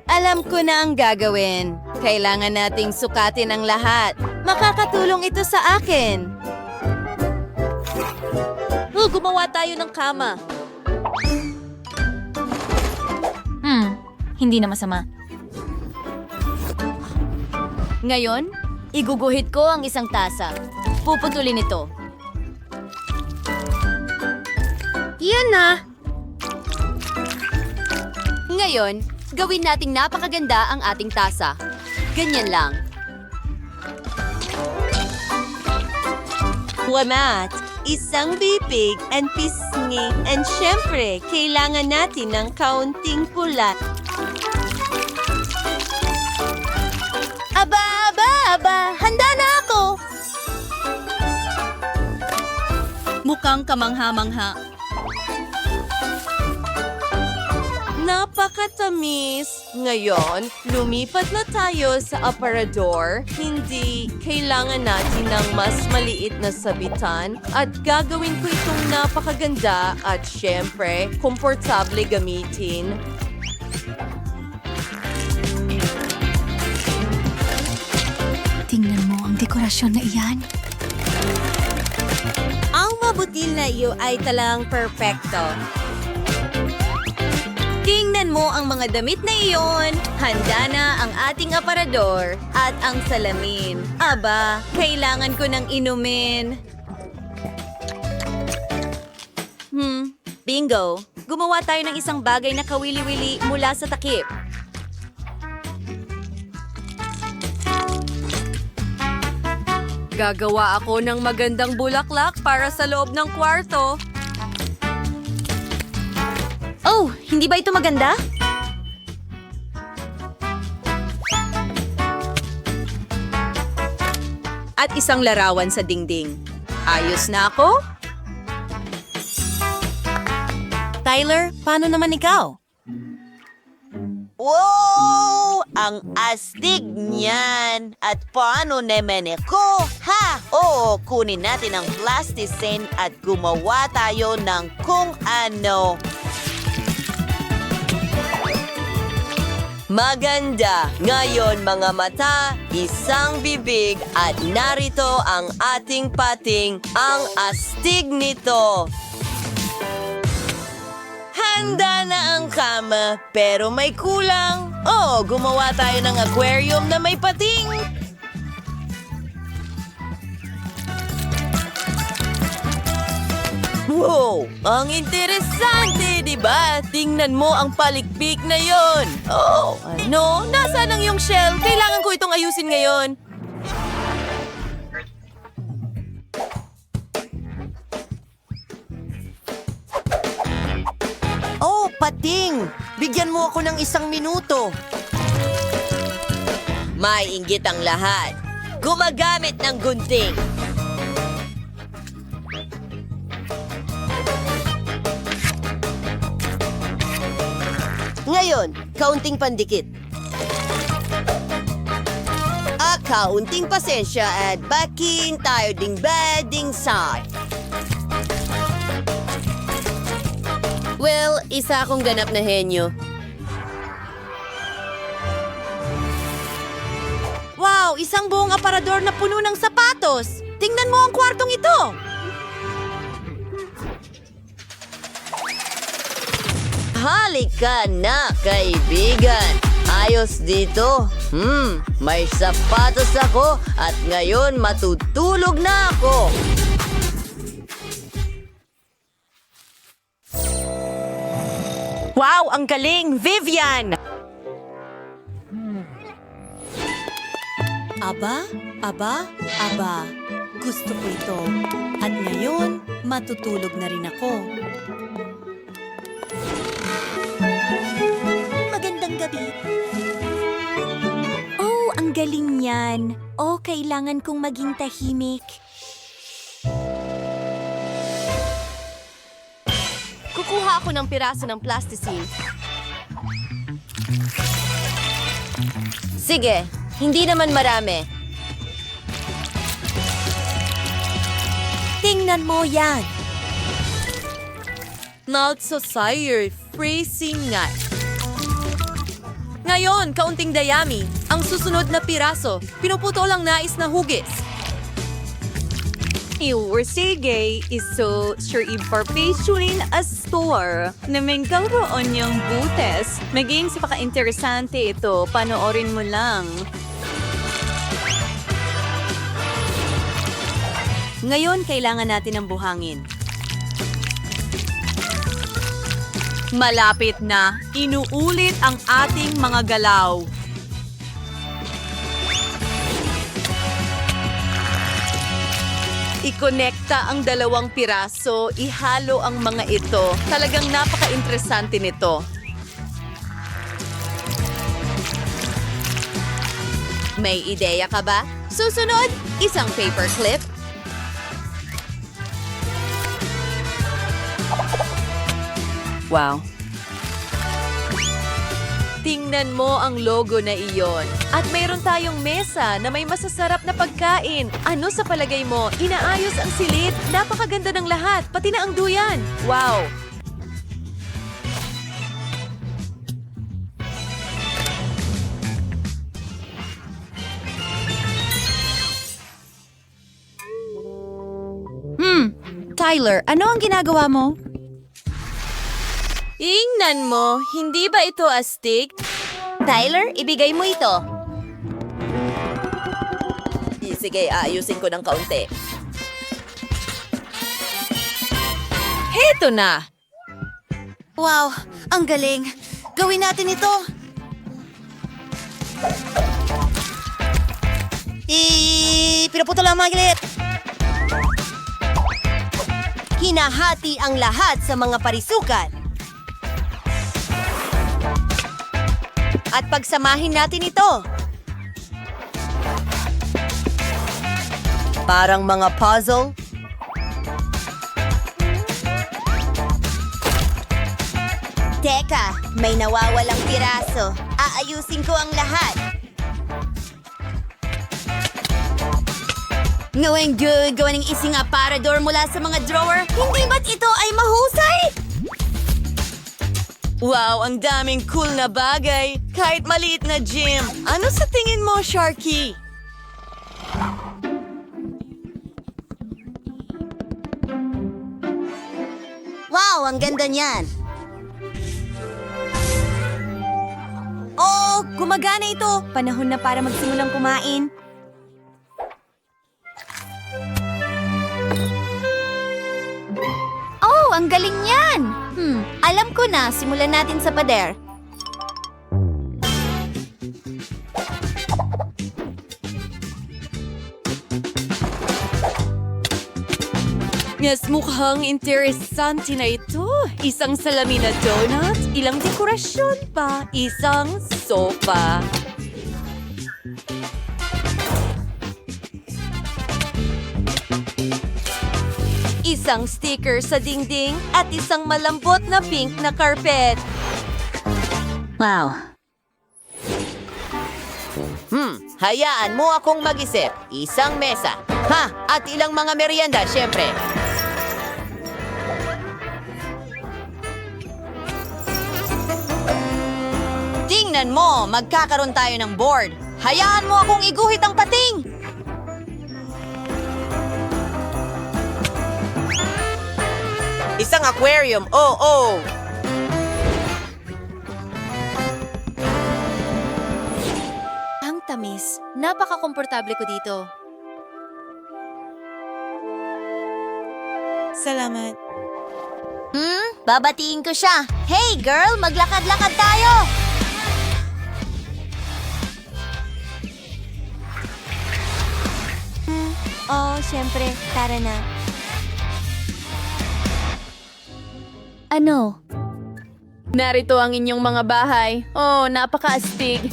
Alam ko na ang gagawin. Kailangan nating sukatin ang lahat. Makakatulong ito sa akin. Gumawa tayo ng kama. Hindi na masama. Ngayon, iguguhit ko ang isang tasa. Puputulin ito. Yan na! Ngayon, gawin nating napakaganda ang ating tasa. Ganyan lang. Wamat, isang bibig and pisngi. And syempre, kailangan natin ng kaunting pula. Aba! Handa na ako! Mukhang kamangha-mangha. Napakatamis! Ngayon, lumipat na tayo sa aparador. Hindi kailangan natin ng mas maliit na sabitan at gagawin ko itong napakaganda at syempre, komportable gamitin. Tingnan mo ang dekorasyon na iyan. Ang mabutil na iyo ay talang perpekto. Tingnan mo ang mga damit na iyon. Handa na ang ating aparador at ang salamin. Aba, kailangan ko ng inumin. Bingo! Gumawa tayo ng isang bagay na kawili-wili mula sa takip. Gagawa ako ng magandang bulaklak para sa loob ng kwarto. Oh, hindi ba ito maganda? At isang larawan sa dingding. Ayos na ako? Tyler, paano naman ikaw? Wow! Ang astig niyan! At paano naman ako? Ha! Oo, kunin natin ang plasticine at gumawa tayo ng kung ano. Maganda! Ngayon mga mata, isang bibig at narito ang ating pating, ang astig nito. Handa na ang kama, pero may kulang. Oh, gumawa tayo ng aquarium na may pating. Wow! Ang interesante, di ba? Tingnan mo ang palikpik na yon. Oh, ano? Nasaan ang iyong shell? Kailangan ko itong ayusin ngayon. Oh, pating! Bigyan mo ako ng 1 minuto. May inggit ang lahat. Gumagamit ng gunting. Ngayon, kaunting pandikit. Kaunting pasensya at bakin tayo ding bading side. Well, isa akong ganap na henyo. Wow! Isang buong aparador na puno ng sapatos! Tingnan mo ang kwartong ito! Halika na, kaibigan! Ayos dito! May sapatos ako at ngayon matutulog na ako! Wow! Ang galing! Vivian! Aba. Gusto ko ito. At ngayon, matutulog na rin ako. Magandang gabi. Oh, ang galing niyan. Oh, kailangan kong maging tahimik. Kukuha ako ng piraso ng plasticine. Sige, hindi naman marami. Tingnan mo yan. Not so sire, freezing nga. Ngayon, kaunting dayami. Ang susunod na piraso. Pinuputo lang nais na hugis. Iursige iso sure information a store na may karoon yung butes. Maging sa paka-interesante ito, panoorin mo lang. Ngayon, kailangan natin ng buhangin. Malapit na, inuulit ang ating mga galaw. Ikonekta ang dalawang piraso, ihalo ang mga ito. Talagang napaka-interesante nito. May ideya ka ba? Susunod, isang paperclip. Wow. Tingnan mo ang logo na iyon. At mayroon tayong mesa na may masasarap na pagkain. Ano sa palagay mo? Inaayos ang silid. Napakaganda ng lahat, pati na ang duyan. Wow! Tyler, ano ang ginagawa mo? Ingnan mo, hindi ba ito astig? Tyler, ibigay mo ito. Sige, aayusin ko ng kaunti. Heto na! Wow, ang galing. Gawin natin ito. Pinaputo lang mga gilit. Hinahati ang lahat sa mga parisukat. At pagsamahin natin ito. Parang mga puzzle. Teka, may nawawalang piraso. Aayusin ko ang lahat. Ngawing good, gawa ng isang aparador mula sa mga drawer. Hindi ba't ito ay mahusay? Wow, ang daming cool na bagay. Kahit maliit na gym. Ano sa tingin mo, Sharky? Wow, ang ganda niyan. Oh, gumagana ito. Panahon na para magsimulang kumain. Oh, ang galing niyan! Alam ko na. Simulan natin sa pader. Yes, mukhang interesante na ito. Isang salamin na donut, ilang dekorasyon pa, isang sopa. Isang sticker sa dingding at isang malambot na pink na carpet. Wow. Hayaan mo akong mag-isip. Isang mesa. At ilang mga merienda, syempre. Tingnan mo, magkakaroon tayo ng board. Hayaan mo akong iguhit ang pating. Isang aquarium, oh. Ang tamis. Napaka-komportable ko dito. Salamat. Babatiin ko siya. Hey girl, maglakad-lakad tayo. Oh, syempre. Tara na. Ano? Narito ang inyong mga bahay. Oh, napaka-astig.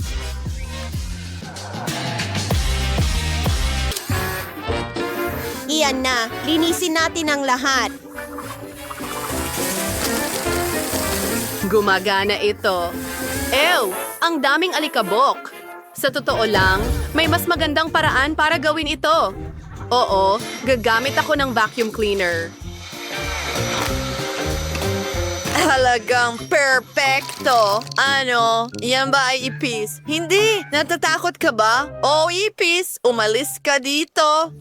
Iyan na, linisin natin ang lahat. Gumagana ito. Ew! Ang daming alikabok. Sa totoo lang, may mas magandang paraan para gawin ito. Oo, gagamit ako ng vacuum cleaner. Talagang perpekto. Ano? Yan ba ay ipis? Hindi! Natatakot ka ba? O ipis, umalis ka dito.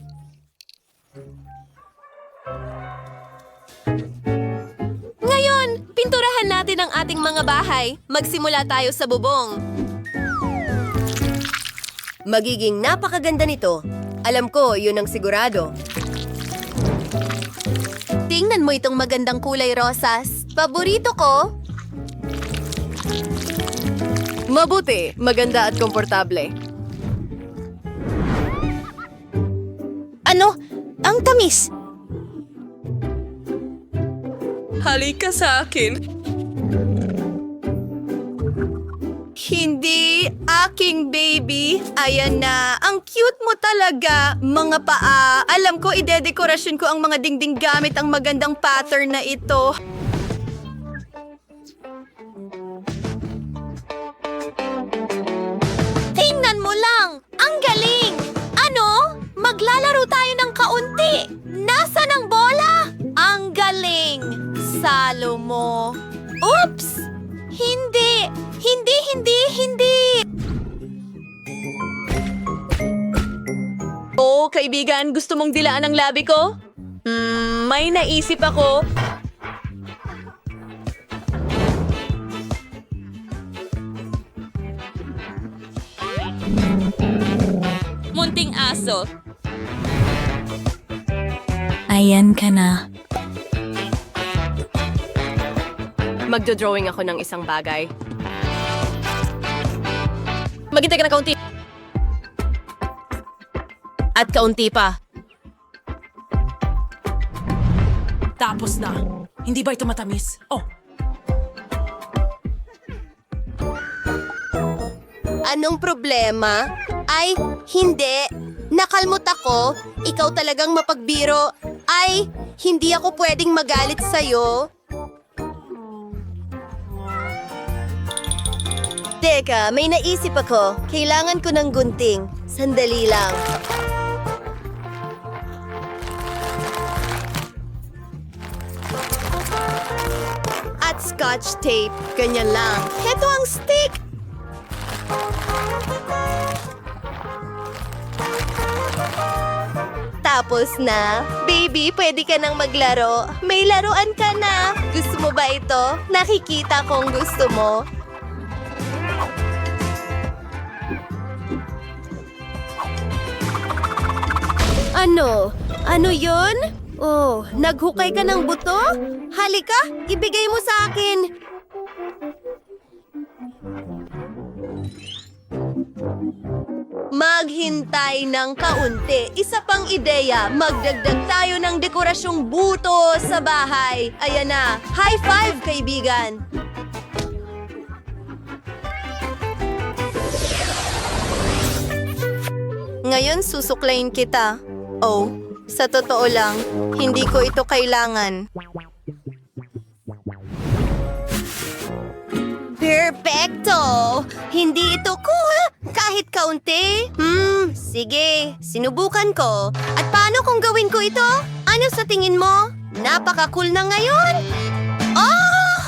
Ngayon, pinturahan natin ang ating mga bahay. Magsimula tayo sa bubong. Magiging napakaganda nito. Alam ko, yun ang sigurado. Tingnan mo itong magandang kulay rosas. Paborito ko. Mabuti, maganda at komportable. Ano? Ang tamis. Halika sa akin. Hindi aking baby. Ayan na. Ang cute mo talaga. Mga paa. Alam ko, idedekorasyon ko ang mga dingding gamit ang magandang pattern na ito. Tingnan mo lang! Ang galing! Ano? Maglalaro tayo ng kaunti! Nasaan ang bola? Ang galing! Salo mo! Oops! Hindi! Hindi! Oo, kaibigan, gusto mong dilaan ang labi ko? May naisip ako. Munting aso. Ayan ka na. Magdodrawing ako ng isang bagay. Maghintay ka na kaunti. At kaunti pa. Tapos na. Hindi ba ito matamis? Oh, Anong problema? Ay, hindi. Nakalmot ako. Ikaw talagang mapagbiro. Ay, hindi ako pwedeng magalit sa'yo. Teka, may naisip ako. Kailangan ko ng gunting. Sandali lang. At scotch tape. Ganyan lang. Heto ang stick! Tapos na. Baby, pwede ka nang maglaro. May laruan ka na. Gusto mo ba ito? Nakikita kong gusto mo. Ano? Ano yun? Oh, naghukay ka ng buto? Halika, ibigay mo sa akin. Maghintay ng kaunti. Isa pang ideya, magdagdag tayo ng dekorasyong buto sa bahay. Ayan na. High five, kaibigan! Ngayon susuklayin kita. Oh, sa totoo lang, hindi ko ito kailangan. Perfecto! Hindi ito cool kahit kaunti. Sige, sinubukan ko. At paano kung gawin ko ito? Ano sa tingin mo? Napaka-cool na ngayon! Oh!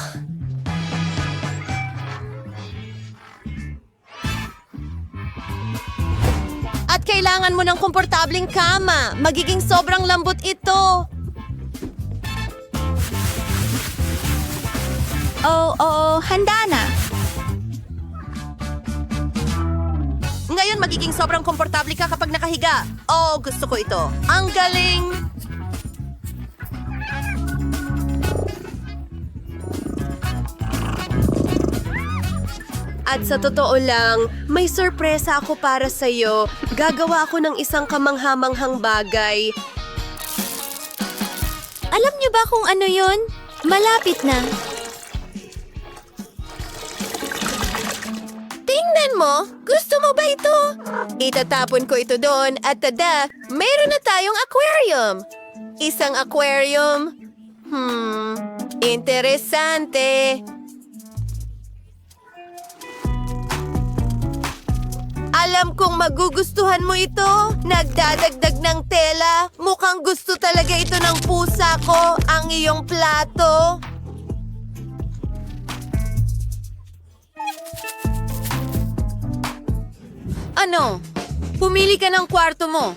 At kailangan mo ng komportableng kama. Magiging sobrang lambot ito. Oo, handa na. Ngayon, magiging sobrang komportable ka kapag nakahiga. Oh, gusto ko ito. Ang galing! At sa totoo lang, may sorpresa ako para sa'yo. Gagawa ako ng isang kamanghamanghang bagay. Alam niyo ba kung ano yon? Malapit na. Tingnan mo! Gusto mo ba ito? Itatapon ko ito doon at tada, mayroon na tayong aquarium. Isang aquarium. Interesante. Alam kong magugustuhan mo ito. Nagdadagdag ng tela. Mukhang gusto talaga ito ng pusa ko, ang iyong plato. Ano? Pumili ka ng kwarto mo.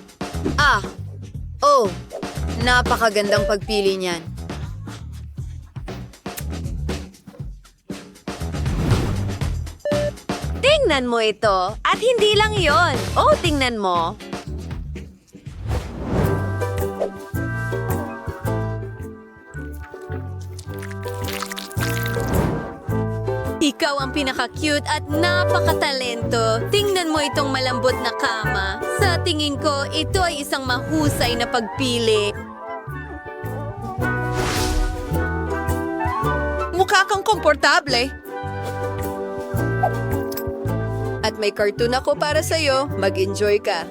Napakagandang pagpili niyan. Tingnan mo ito. At hindi lang yon. Tingnan mo. Ikaw ang pinaka-cute at napakatalento. Tingnan mo itong malambot na kama. Sa tingin ko, ito ay isang mahusay na pagpili. Mukha kang komportable. At may cartoon ako para sa'yo. Mag-enjoy ka.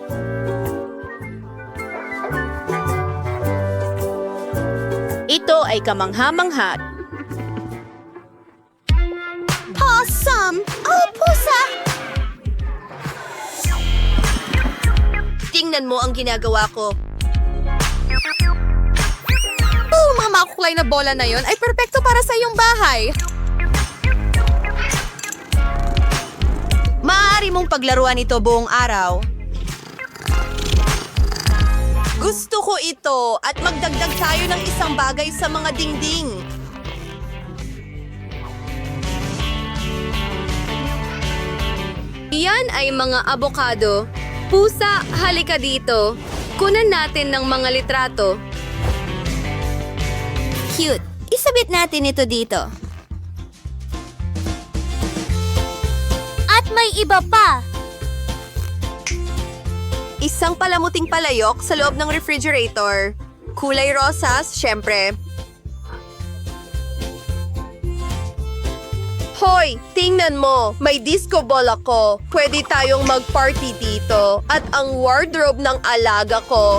Ito ay kamangha-mangha. Awesome! Pusa! Tingnan mo ang ginagawa ko. Mga makukulay na bola na yon ay perpekto para sa iyong bahay. Maaari mong paglaruan ito buong araw. Gusto ko ito at magdagdag tayo ng isang bagay sa mga dingding. Iyan ay mga abokado. Pusa, halika dito. Kunan natin ng mga litrato. Cute. Isabit natin ito dito. At may iba pa. Isang palamuting palayok sa loob ng refrigerator. Kulay rosas, syempre. Hoy, tingnan mo, may disco ball ako. Pwede tayong mag-party dito. At ang wardrobe ng alaga ko.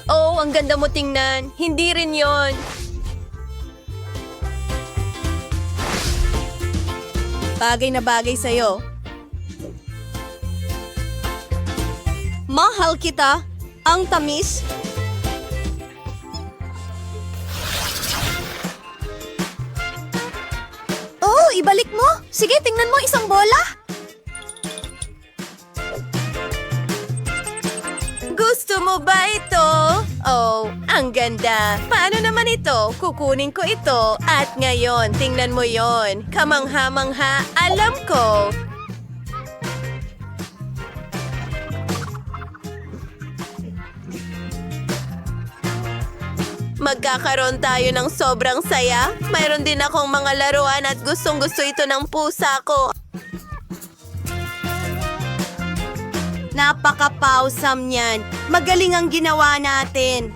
Oh, ang ganda mo tingnan. Hindi rin yon. Bagay na bagay sa'yo. Mahal kita. Ang tamis. Ibalik mo. Sige, tingnan mo isang bola. Gusto mo ba ito? Ang ganda. Paano naman ito? Kukunin ko ito. At ngayon, tingnan mo yon. Kamangha-mangha, alam ko. Magkakaroon tayo ng sobrang saya. Mayroon din akong mga laruan at gustong-gusto ito ng pusa ko. Napaka-pawsam niyan. Magaling ang ginawa natin.